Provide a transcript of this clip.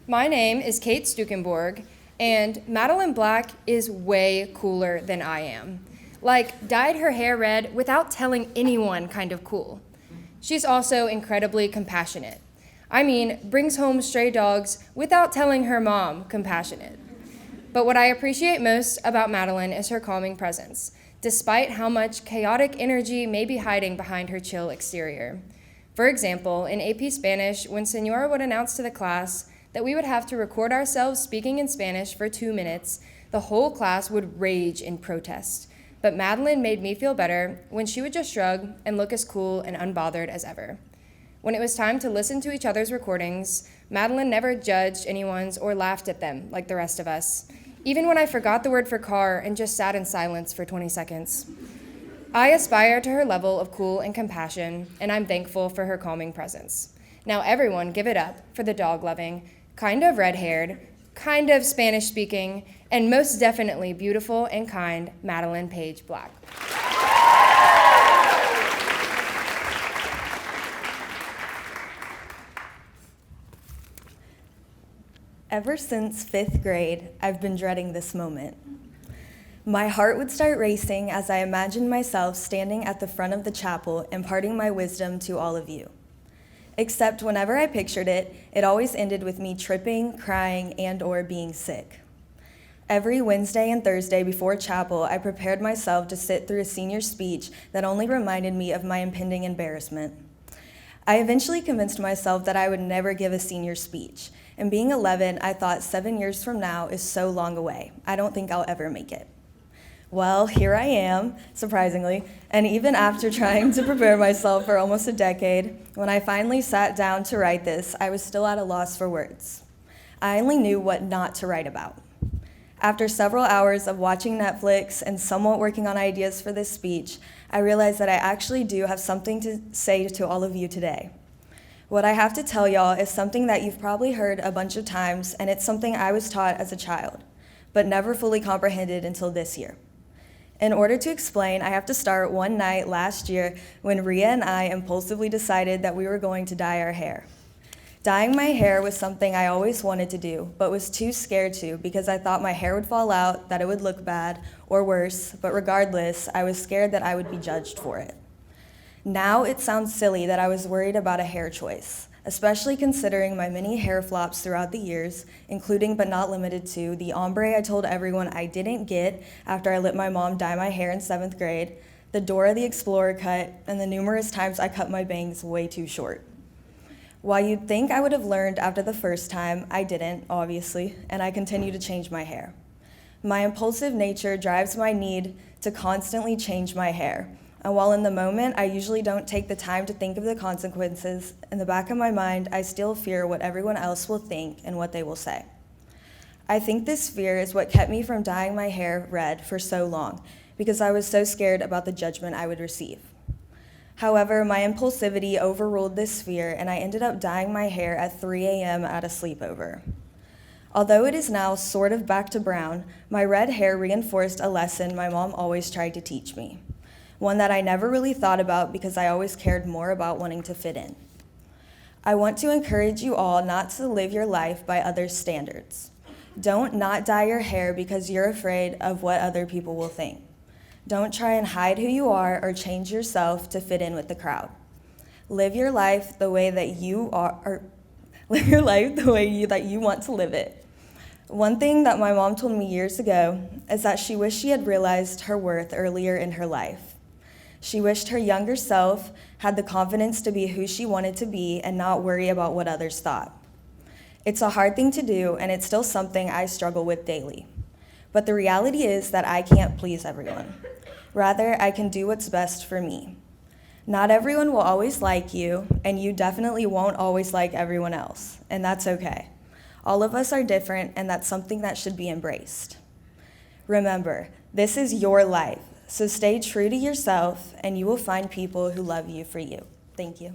My name is Kate Stukenborg, and Madelyn Black is way cooler than I am. Like, dyed her hair red without telling anyone kind of cool. She's also incredibly compassionate. I mean, brings home stray dogs without telling her mom compassionate. But what I appreciate most about Madelyn is her calming presence, despite how much chaotic energy may be hiding behind her chill exterior. For example, in AP Spanish, when Senora would announce to the class that we would have to record ourselves speaking in Spanish for 2 minutes, the whole class would rage in protest. But Madelyn made me feel better when she would just shrug and look as cool and unbothered as ever. When it was time to listen to each other's recordings, Madelyn never judged anyone's or laughed at them like the rest of us, even when I forgot the word for car and just sat in silence for 20 seconds. I aspire to her level of cool and compassion, and I'm thankful for her calming presence. Now everyone give it up for the dog-loving, kind of red-haired, kind of Spanish-speaking, and most definitely beautiful and kind Madelyn Page Black. Ever since 5th grade, I've been dreading this moment. My heart would start racing as I imagined myself standing at the front of the chapel imparting my wisdom to all of you. Except whenever I pictured it, it always ended with me tripping, crying, and/or being sick. Every Wednesday and Thursday before chapel, I prepared myself to sit through a senior speech that only reminded me of my impending embarrassment. I eventually convinced myself that I would never give a senior speech, and being 11, I thought 7 years from now is so long away. I don't think I'll ever make it. Well, here I am, surprisingly, and even after trying to prepare myself for almost a decade, when I finally sat down to write this, I was still at a loss for words. I only knew what not to write about. After several hours of watching Netflix and somewhat working on ideas for this speech, I realized that I actually do have something to say to all of you today. What I have to tell y'all is something that you've probably heard a bunch of times, and it's something I was taught as a child, but never fully comprehended until this year. In order to explain, I have to start one night last year when Rhea and I impulsively decided that we were going to dye our hair. Dyeing my hair was something I always wanted to do, but was too scared to because I thought my hair would fall out, that it would look bad, or worse, but regardless, I was scared that I would be judged for it. Now it sounds silly that I was worried about a hair choice, especially considering my many hair flops throughout the years, including but not limited to the ombre I told everyone I didn't get after I let my mom dye my hair in 7th grade, the Dora the Explorer cut, and the numerous times I cut my bangs way too short. While you'd think I would have learned after the first time, I didn't, obviously, and I continue to change my hair. My impulsive nature drives my need to constantly change my hair. And while in the moment, I usually don't take the time to think of the consequences, in the back of my mind, I still fear what everyone else will think and what they will say. I think this fear is what kept me from dyeing my hair red for so long, because I was so scared about the judgment I would receive. However, my impulsivity overruled this fear, and I ended up dyeing my hair at 3 a.m. at a sleepover. Although it is now sort of back to brown, my red hair reinforced a lesson my mom always tried to teach me. One that I never really thought about because I always cared more about wanting to fit in. I want to encourage you all not to live your life by others' standards. Don't not dye your hair because you're afraid of what other people will think. Don't try and hide who you are or change yourself to fit in with the crowd. Live your life the way that you are, or live your life the way that you want to live it. One thing that my mom told me years ago is that she wished she had realized her worth earlier in her life. She wished her younger self had the confidence to be who she wanted to be and not worry about what others thought. It's a hard thing to do, and it's still something I struggle with daily. But the reality is that I can't please everyone. Rather, I can do what's best for me. Not everyone will always like you, and you definitely won't always like everyone else, and that's okay. All of us are different, and that's something that should be embraced. Remember, this is your life. So stay true to yourself, and you will find people who love you for you. Thank you.